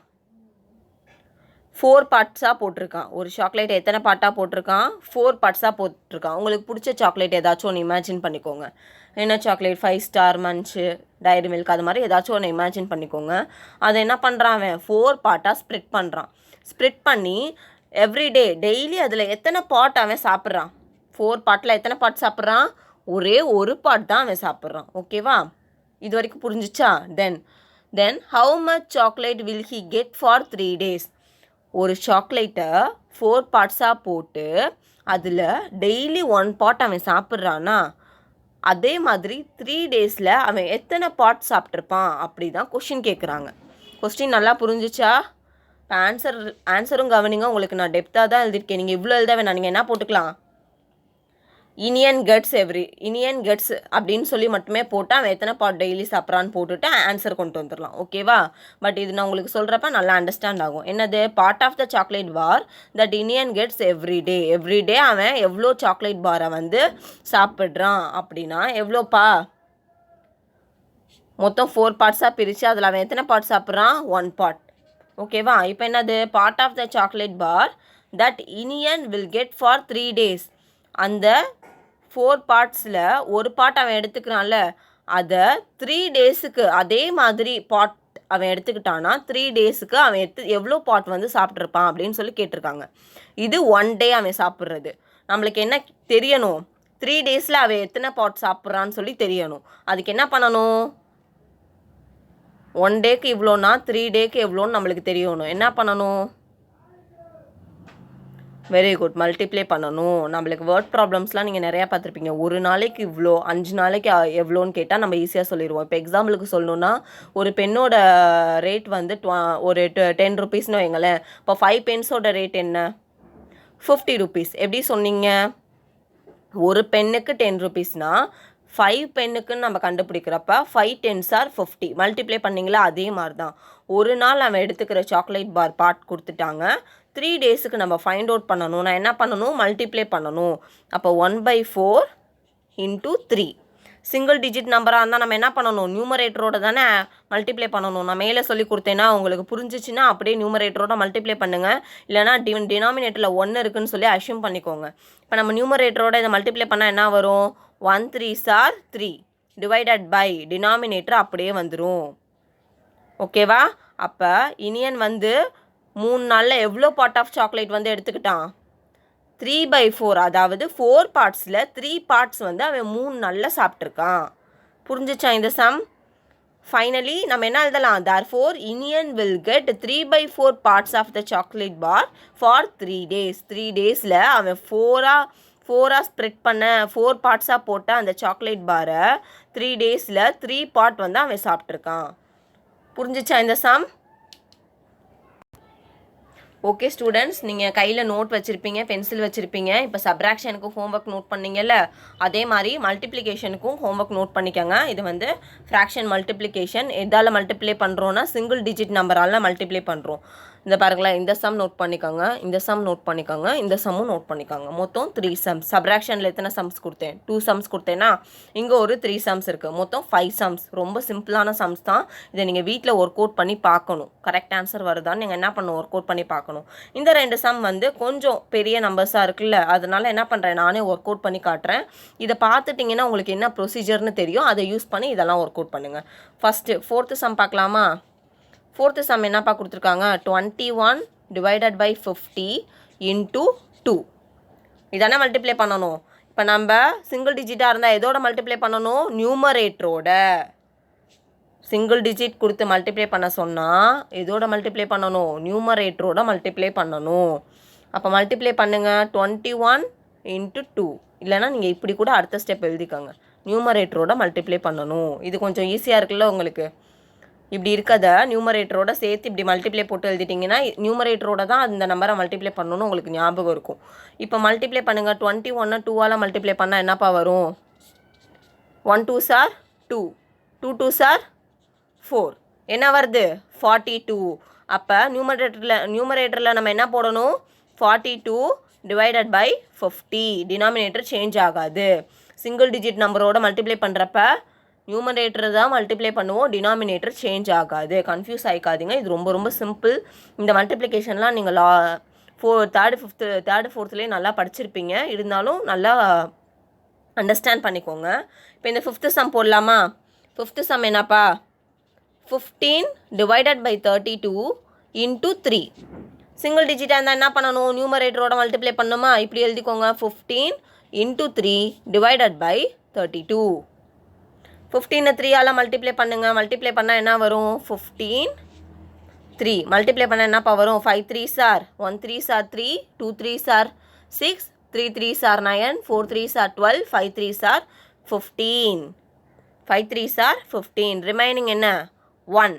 4 பார்ட்ஸாக போட்டிருக்கான். ஒரு சாக்லேட்டை எத்தனை பார்ட்டாக போட்டிருக்கான்? 4 பார்ட்ஸாக போட்டிருக்கான். உங்களுக்கு பிடிச்ச சாக்லேட் ஏதாச்சும் ஒன்று இமேஜின் பண்ணிக்கோங்க. என்ன chocolate? 5 star, munch, dairy milk, அது மாதிரி ஏதாச்சும் ஒன்று இமேஜின் பண்ணிக்கோங்க. அதை என்ன பண்ணுறான் அவன்? 4 பார்ட்டாக ஸ்ப்ளிட் பண்ணுறான். ஸ்ப்ளிட் பண்ணி எவ்ரிடே டெய்லி அதில் எத்தனை பார்ட் அவன் சாப்பிட்றான்? 4 பார்ட்டில் எத்தனை பார்ட் சாப்பிட்றான்? ஒரே ஒரு பார்ட் தான் அவன் சாப்பிட்றான். ஓகேவா? இது வரைக்கும் புரிஞ்சிச்சா? Then how much chocolate will he get for 3 days? ஒரு சாக்லேட்டை 4 பார்ட்ஸாக போட்டு அதில் டெய்லி 1 பார்ட் அவன் சாப்பிட்றான்னா அதே மாதிரி 3 daysல அவன் எத்தனை பார்ட் சாப்பிட்ருப்பான்? அப்படி தான் கொஷின் கேட்குறாங்க. கொஸ்டின் நல்லா புரிஞ்சிச்சா? ஆன்சரும் கவனிங்க. உங்களுக்கு நான் டெப்த்தாக தான் எழுதியிருக்கேன். நீங்கள் இவ்வளோ எழுத வேணாம். நீங்கள் என்ன போட்டுக்கலாம், இனியன் கெட்ஸ் அப்படின்னு சொல்லி மட்டுமே போட்டால் அவன் எத்தனை பார்ட் டெய்லி சாப்பிட்றான்னு போட்டுட்டு ஆன்சர் கொண்டு வந்துடலாம். ஓகேவா? பட் இது நான் உங்களுக்கு சொல்கிறப்ப நல்லா அண்டர்ஸ்டாண்ட் ஆகும். என்னது? Part of the chocolate bar that Iniyan gets everyday அவன் எவ்வளோ சாக்லேட் பாரை வந்து சாப்பிட்றான் அப்படின்னா எவ்வளோப்பா? மொத்தம் 4 பார்ட்ஸாக பிரித்து அதில் அவன் எத்தனை பார்ட் சாப்பிட்றான்? 1 பார்ட். ஓகேவா? இப்போ என்னது? Part of the chocolate bar that Iniyan will get for 3 days. அந்த 4 பார்ட்ஸில் ஒரு பார்ட் அவன் எடுத்துக்கிறான்ல, அதை 3 டேஸுக்கு அதே மாதிரி பார்ட் அவன் எடுத்துக்கிட்டான்னா 3 டேஸுக்கு அவன் எவ்வளோ பார்ட் வந்து சாப்பிட்ருப்பான் அப்படின்னு சொல்லி கேட்டிருக்காங்க. இது 1 டே அவன் சாப்பிட்றது. நம்மளுக்கு என்ன தெரியணும், 3 டேஸில் அவன் எத்தனை பார்ட் சாப்பிட்றான்னு சொல்லி தெரியணும். அதுக்கு என்ன பண்ணணும், 1 டேக்கு இவ்வளோன்னா 3 டேக்கு எவ்வளோன்னு நம்மளுக்கு தெரியணும். என்ன பண்ணணும், வெரி குட், மல்டிப்ளை பண்ணணும். நம்மளுக்கு வேர்ட் ப்ராப்ளம்ஸ்லாம் நீங்கள் நிறையா பார்த்துருப்பீங்க. ஒரு நாளைக்கு இவ்வளோ, 5 நாளைக்கு எவ்வளோன்னு கேட்டால் நம்ம ஈஸியாக சொல்லிடுவோம். இப்போ எக்ஸாம்பிளுக்கு சொல்லணுன்னா, ஒரு பெண்ணோட ரேட் வந்து ஒரு 10 ருபீஸ்னு வைங்களேன். இப்போ 5 பென்ஸோட ரேட் என்ன, 50 ருபீஸ். எப்படி சொன்னீங்க, ஒரு பெண்ணுக்கு 10 ருபீஸ்னா 5 பெண்ணுக்குன்னு நம்ம கண்டுபிடிக்கிறப்ப 5 10s are 50. மல்டிப்ளை பண்ணிங்களா, அதே மாதிரி தான். ஒரு நாள் அவன் எடுத்துக்கிற சாக்லேட் பார் பார்ட் கொடுத்துட்டாங்க. 3 டேஸுக்கு நம்ம ஃபைண்ட் அவுட் பண்ணணும். நான் என்ன பண்ணணும், மல்டிப்ளை பண்ணணும். அப்போ 1/4 × 3. சிங்கிள் டிஜிட் நம்பராக இருந்தால் நம்ம என்ன பண்ணணும், நியூமரேட்டரோட தானே மல்டிப்ளை பண்ணணும். நான் மேலே சொல்லி கொடுத்தேன்னா உங்களுக்கு புரிஞ்சிச்சுன்னா அப்படியே நியூமரேட்டரோட மல்டிப்ளை பண்ணுங்கள். இல்லைனா டினாமினேட்டரில் 1 இருக்குன்னு சொல்லி அஷ்யூம் பண்ணிக்கோங்க. இப்போ நம்ம நியூமரேட்டரோட இதை மல்டிப்ளை பண்ணால் என்ன வரும், 1 3s are 3 divided by denominator அப்படியே வந்துடும். ஓகேவா? அப்போ இனியன் வந்து 3 நாளில் எவ்வளோ பார்ட் ஆஃப் சாக்லேட் வந்து எடுத்துக்கிட்டான், 3/4. அதாவது 4 பார்ட்ஸில் 3 பார்ட்ஸ் வந்து அவன் 3 நாளில் சாப்பிட்ருக்கான். புரிஞ்சிச்சா இந்த சம்? ஃபைனலி நம்ம என்ன எழுதலாம், therefore Iniyan will get 3/4 parts of the chocolate bar for 3 days. 3 டேஸில் அவன் 4ஆக ஸ்ப்ரெட் பண்ண 4 பார்ட்ஸாக போட்ட அந்த சாக்லேட் பாரை 3 டேஸில் 3 பார்ட் வந்து அவன் சாப்பிட்ருக்கான். புரிஞ்சிச்சா இந்த சம்? ஓகே ஸ்டூடெண்ட்ஸ், நீங்கள் கையில் நோட் வச்சுருப்பீங்க, பென்சில் வச்சுருப்பீங்க. இப்போ சப்ராக்ஷனுக்கும் ஹோம்ஒர்க் நோட் பண்ணிங்கல்ல, அதே மாதிரி மல்டிப்ளிகேஷனுக்கும் ஹோம்ஒர்க் நோட் பண்ணிக்கோங்க. இது வந்து ஃப்ராக்ஷன் மல்டிப்ளிகேஷன். எதால் மல்டிப்ளை பண்ணுறோன்னா சிங்கிள் டிஜிட் நம்பரால் மல்டிப்ளை பண்ணுறோம். இந்த பாருங்களேன், இந்த சம் நோட் பண்ணிக்கோங்க, இந்த சம் நோட் பண்ணிக்கோங்க, இந்த சம்மும் நோட் பண்ணிக்கோங்க. மொத்தம் 3 சம்ஸ். சப்ராக்ஷனில் எத்தனை சம்ஸ் கொடுத்தேன், 2 சம்ஸ் கொடுத்தேன்னா இங்கே ஒரு 3 சம்ஸ் இருக்குது. மொத்தம் 5 சம்ஸ். ரொம்ப சிம்பிளான சம்ஸ் தான். இதை நீங்கள் வீட்டில் ஒர்க் அவுட் பண்ணி பார்க்கணும். கரெக்ட் ஆன்சர் வருதான்னு நீங்கள் என்ன பண்ணணும், ஒர்க் அவுட் பண்ணி பார்க்கணும். இந்த 2 சம் வந்து கொஞ்சம் பெரிய நம்பர்ஸாக இருக்குல்ல, அதனால் என்ன பண்ணுறேன், நானே ஒர்க் அவுட் பண்ணி காட்டுறேன். இதை பார்த்துட்டிங்கன்னா உங்களுக்கு என்ன ப்ரொசீஜர்னு தெரியும். அதை யூஸ் பண்ணி இதெல்லாம் ஒர்க் அவுட் பண்ணுங்கள். ஃபஸ்ட்டு 4th சம் பார்க்கலாமா? 4th சம் என்னப்பா கொடுத்துருக்காங்க, 21 டிவைடட் பை 50 × 2. இதானே மல்டிப்ளை பண்ணணும். இப்போ நம்ம சிங்கிள் டிஜிட்டாக இருந்தால் எதோட மல்டிப்ளை பண்ணணும், நியூமரேட்டரோட. சிங்கிள் டிஜிட் கொடுத்து மல்டிப்ளை பண்ண சொன்னால் எதோட மல்டிப்ளை பண்ணணும், நியூமரேட்டரோட மல்டிப்ளை பண்ணணும். அப்போ மல்டிப்ளை பண்ணுங்கள், 21 × 2. இல்லைனா நீங்கள் இப்படி கூட அடுத்த ஸ்டெப் எழுதிக்கோங்க, நியூமரேட்டரோட மல்டிப்ளை பண்ணணும். இது கொஞ்சம் ஈஸியாக இருக்குல்ல உங்களுக்கு. இப்படி இருக்கத நியூமரேட்டரோட சேர்த்து இப்படி மல்டிப்ளை போட்டு எழுதிட்டிங்கன்னா நியூமரேட்டரோட தான் அந்த நம்பரை மல்டிப்ளை பண்ணணும்னு உங்களுக்கு ஞாபகம் இருக்கும். இப்போ மல்டிப்ளை பண்ணுங்கள். 21 2ஆல் மல்டிப்ளை பண்ணால் என்னப்பா வரும், 1 2s are 2, 2 2s are 4. என்ன வருது, 42. அப்போ நியூமரேட்டரில் நம்ம என்ன போடணும், 42 டிவைடட் பை 50. டினாமினேட்டர் சேஞ்ச் ஆகாது. சிங்கிள் டிஜிட் நம்பரோட மல்டிப்ளை பண்ணுறப்ப நியூமரேட்டர் தான் மல்டிப்ளை பண்ணுவோம், டினாமினேட்டர் சேஞ்ச் ஆகாது. கன்ஃபியூஸ் ஆகிக்காதீங்க. இது ரொம்ப ரொம்ப சிம்பிள். இந்த மல்டிப்ளிகேஷன்லாம் நீங்கள் 3rd 5th 4thலேயே நல்லா படிச்சிருப்பீங்க. இருந்தாலும் நல்லா அண்டர்ஸ்டாண்ட் பண்ணிக்கோங்க. இப்போ இந்த 5th சம் போடலாமா? 5th சம் என்னப்பா, 15 டிவைடட் பை 32 × 3. சிங்கிள் டிஜிட்டாக இருந்தால் என்ன பண்ணணும், நியூமரேட்டரோட மல்டிப்ளை பண்ணணுமா? இப்படி எழுதிக்கோங்க, 15 × 3 டிவைடட் பை 32. 15 3ஆல் மல்டிப்ளை பண்ணுங்கள். மல்டிப்ளை பண்ணால் என்ன வரும், 15 3. மல்டிப்ளை பண்ணால் என்னப்பா வரும், 5 3s are 1 3s are 3, 2 3s are 6, 3 3s are 9, 4 3s are 12, 5 3s are 15. 5 3s are 15. Remaining என்ன, 1.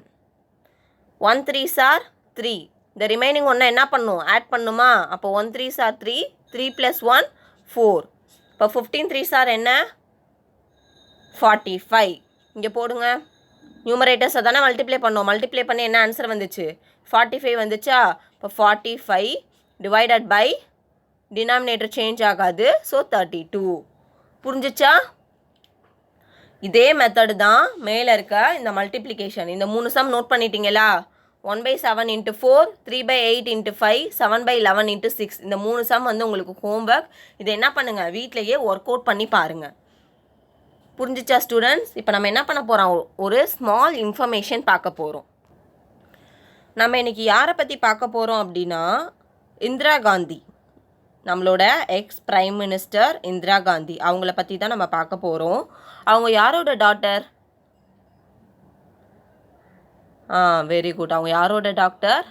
1 3s are 3. இந்த ரிமைனிங் ஒன்று என்ன பண்ணும், ஆட் பண்ணுமா? அப்போ 1 3s are 3, 3 + 1 4. இப்போ 15 3s are என்ன, 45. இங்கே போடுங்க. நியூமரேட்டர்ஸை தானே மல்டிப்ளை பண்ணோம். மல்டிப்ளை பண்ணி என்ன ஆன்சர் வந்துச்சு, 45 வந்துச்சா? இப்போ 45 டிவைடட் பை டினாமினேட்டர் சேஞ்ச் ஆகாது, ஸோ 32. புரிஞ்சிச்சா? இதே மெத்தடு தான் மேலே இருக்க இந்த மல்டிப்ளிகேஷன். இந்த 3 சம் நோட் பண்ணிட்டீங்களா? 1/7 × 4, 3/8 × 5, 7/11 × 6. இந்த 3 சம் வந்து உங்களுக்கு ஹோம்ஒர்க். இதை என்ன பண்ணுங்கள், வீட்டிலையே ஒர்க் அவுட் பண்ணி பாருங்கள். புரிஞ்சிச்சா ஸ்டூடெண்ட்ஸ்? இப்போ நம்ம என்ன பண்ண போகிறோம், ஒரு ஸ்மால் இன்ஃபர்மேஷன் பார்க்க போகிறோம். நம்ம இன்றைக்கி யாரை பற்றி பார்க்க போகிறோம் அப்படின்னா, இந்திரா காந்தி, நம்மளோட X prime minister Indira Gandhi, அவங்கள பற்றி தான் நம்ம பார்க்க போகிறோம். அவங்க யாரோட டாட்டர்? Very good. அவங்க யாரோட டாக்டர்?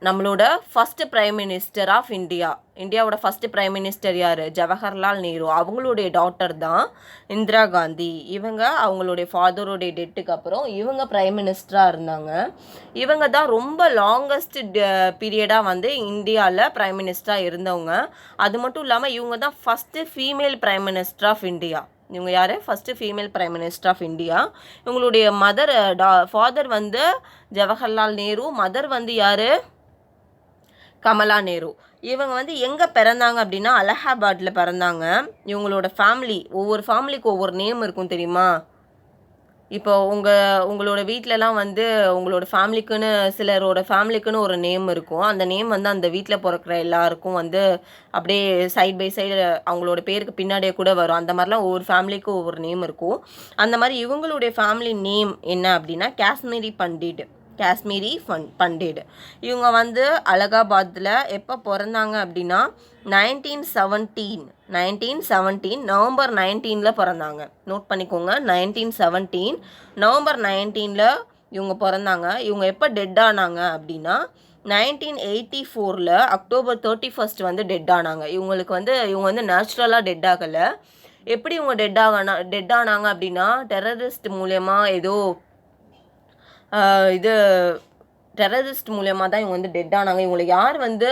நம்மளோட first prime minister of India. இந்தியாவோட ஃபஸ்ட்டு பிரைம் மினிஸ்டர் யார்? ஜவஹர்லால் நேரு. அவங்களுடைய டாட்டர் தான் இந்திரா காந்தி. இவங்க அவங்களுடைய ஃபாதருடைய டெத்துக்கு அப்புறம் இவங்க பிரைம் மினிஸ்டராக இருந்தாங்க. இவங்க தான் ரொம்ப லாங்கஸ்ட் பீரியடாக வந்து இந்தியாவில் பிரைம் மினிஸ்டராக இருந்தவங்க. அது மட்டும் இல்லாமல் இவங்க தான் first female prime minister of India. இவங்க யார்? First female prime minister of India. இவங்களுடைய ஃபாதர் வந்து ஜவஹர்லால் நேரு, மதர் வந்து யார்? கமலா நேரு. இவங்க வந்து எங்கே பிறந்தாங்க அப்படின்னா அலகாபாத்தில் பிறந்தாங்க. இவங்களோட ஃபேமிலி, ஒவ்வொரு ஃபேமிலிக்கு ஒவ்வொரு நேம் இருக்கும் தெரியுமா? இப்போ உங்களோட வீட்டிலலாம் வந்து உங்களோட ஃபேமிலிக்குன்னு, சிலரோட ஃபேமிலிக்குன்னு ஒரு நேம் இருக்கும். அந்த நேம் வந்து அந்த வீட்டில் பிறக்கிற எல்லாருக்கும் வந்து அப்படியே சைட் பை சைடு அவங்களோட பேருக்கு பின்னாடியே கூட வரும். அந்த மாதிரிலாம் ஒவ்வொரு ஃபேமிலிக்கும் ஒவ்வொரு நேம் இருக்கும். அந்த மாதிரி இவங்களுடைய ஃபேமிலி நேம் என்ன அப்படின்னா காஷ்மீரி பண்டிட். இவங்க வந்து அலகாபாத்தில் எப்போ பிறந்தாங்க அப்படின்னா 1917 நவம்பர் 19 பிறந்தாங்க. நோட் பண்ணிக்கோங்க, 1917 நவம்பர் 19 இவங்க பிறந்தாங்க. இவங்க எப்போ டெட் ஆனாங்க அப்படின்னா 1984 அக்டோபர் 31 வந்து டெட் ஆனாங்க. இவங்க வந்து நேச்சுரலாக டெட் ஆகலை. எப்படி இவங்க டெட் ஆனாங்க அப்படின்னா டெரரிஸ்ட் மூலயமா டெரரிஸ்ட் மூலயமா தான் இவங்க வந்து டெட் ஆனாங்க. இவங்களை யார் வந்து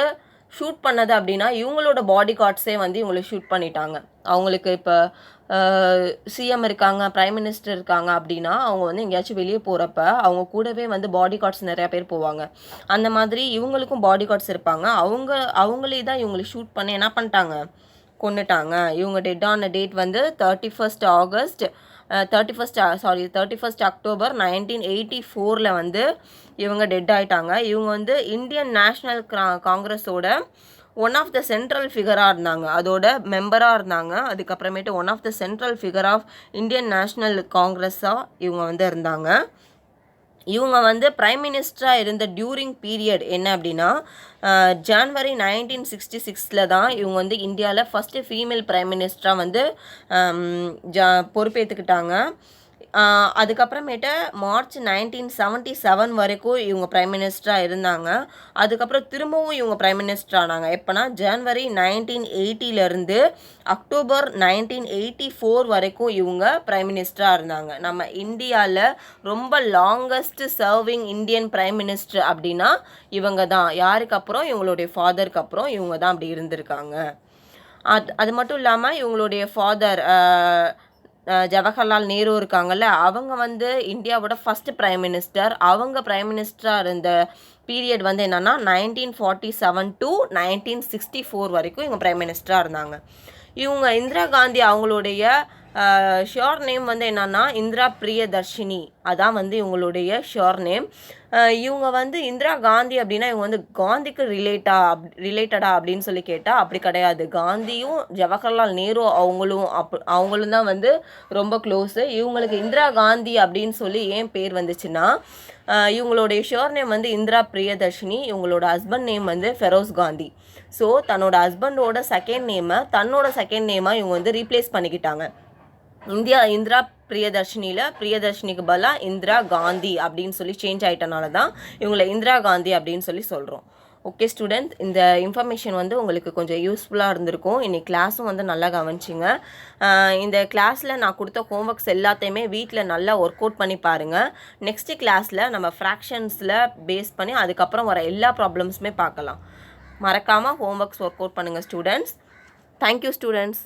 ஷூட் பண்ணது அப்படின்னா இவங்களோட பாடி கார்ட்ஸே வந்து இவங்களை ஷூட் பண்ணிட்டாங்க. அவங்களுக்கு இப்போ சிஎம் இருக்காங்க, பிரைம் மினிஸ்டர் இருக்காங்க அப்படின்னா அவங்க வந்து எங்கேயாச்சும் வெளியே போகிறப்ப அவங்க கூடவே வந்து பாடி கார்ட்ஸ் நிறையா பேர் போவாங்க. அந்த மாதிரி இவங்களுக்கும் பாடி கார்ட்ஸ் இருப்பாங்க. அவங்களே தான் இவங்களை ஷூட் பண்ணி என்ன பண்ணிட்டாங்க, கொண்டுட்டாங்க. இவங்க டெட் ஆன டேட் வந்து 31 அக்டோபர் 1984 வந்து இவங்க டெட் ஆகிட்டாங்க. இவங்க வந்து இந்தியன் நேஷ்னல் காங்கிரஸோட ஒன் ஆஃப் த சென்ட்ரல் ஃபிகராக இருந்தாங்க, அதோட மெம்பராக இருந்தாங்க. அதுக்கப்புறமேட்டு one of the central figure of Indian national காங்கிரஸாக இவங்க வந்து இருந்தாங்க. இவங்க வந்து பிரைம் மினிஸ்டராக இருந்த டியூரிங் பீரியட் என்ன அப்படின்னா ஜான்வரி 1966 தான் இவங்க வந்து இந்தியாவில் ஃபஸ்ட்டு ஃபீமேல் பிரைம் மினிஸ்டராக வந்து பொறுப்பேற்றுக்கிட்டாங்க. அதுக்கப்புறமேட்டு மார்ச் 1977 வரைக்கும் இவங்க பிரைம் மினிஸ்டராக இருந்தாங்க. அதுக்கப்புறம் திரும்பவும் இவங்க பிரைம் மினிஸ்டர் ஆனாங்க. எப்போனா ஜனவரி 1980 அக்டோபர் 1984 வரைக்கும் இவங்க பிரைம் மினிஸ்டராக இருந்தாங்க. நம்ம இந்தியாவில் ரொம்ப longest serving Indian prime minister அப்படின்னா இவங்க தான். யாருக்கு அப்புறம்? இவங்களுடைய ஃபாதருக்கு அப்புறம் இவங்க தான் அப்படி இருந்திருக்காங்க. அது மட்டும் இல்லாமல் இவங்களுடைய ஃபாதர் ஜவஹர்லால் நேரு இருக்காங்கல்ல, அவங்க வந்து இந்தியாவோட ஃபஸ்ட்டு பிரைம் மினிஸ்டர். அவங்க பிரைம் மினிஸ்டராக இருந்த பீரியட் வந்து என்னென்னா 1947 to 1964 வரைக்கும் இவங்க பிரைம் மினிஸ்டராக இருந்தாங்க. இவங்க இந்திரா காந்தி அவங்களுடைய ஷோர் நேம் வந்து என்னென்னா இந்திரா பிரியதர்ஷினி. அதான் வந்து இவங்களுடைய ஷோர் நேம். இவங்க வந்து இந்திரா காந்தி அப்படின்னா இவங்க வந்து காந்திக்கு ரிலேட்டடா அப்படின்னு சொல்லி கேட்டால் அப்படி கிடையாது. காந்தியும் ஜவஹர்லால் நேரு அவங்களும் தான் வந்து ரொம்ப க்ளோஸு. இவங்களுக்கு இந்திரா காந்தி அப்படின்னு சொல்லி ஏன் பேர் வந்துச்சுன்னா இவங்களுடைய ஷோர் நேம் வந்து இந்திரா பிரியதர்ஷினி. இவங்களோட ஹஸ்பண்ட் நேம் வந்து ஃபெரோஸ் காந்தி. ஸோ தன்னோட ஹஸ்பண்டோட செகண்ட் நேமாக இவங்க வந்து ரீப்ளேஸ் பண்ணிக்கிட்டாங்க. இந்திரா பிரியதர்ஷினிக்கு பதிலாக இந்திரா காந்தி அப்படின்னு சொல்லி சேஞ்ச் ஆகிட்டனால தான் இவங்களை இந்திரா காந்தி அப்படின்னு சொல்லி சொல்கிறோம். ஓகே ஸ்டூடெண்ட், இந்த இன்ஃபர்மேஷன் வந்து உங்களுக்கு கொஞ்சம் யூஸ்ஃபுல்லாக இருந்திருக்கும். இன்றைக்கி கிளாஸும் வந்து நல்லா கவனிச்சிங்க. இந்த கிளாஸில் நான் கொடுத்த ஹோம்ஒர்க்ஸ் எல்லாத்தையுமே வீட்டில் நல்லா ஒர்க் அவுட் பண்ணி பாருங்கள். நெக்ஸ்ட்டு கிளாஸில் நம்ம ஃப்ராக்ஷன்ஸில் பேஸ் பண்ணி அதுக்கப்புறம் வர எல்லா ப்ராப்ளம்ஸுமே பார்க்கலாம். மறக்காமல் ஹோம்ஒர்க்ஸ் ஒர்க் அவுட் பண்ணுங்கள் ஸ்டூடெண்ட்ஸ். Thank you students.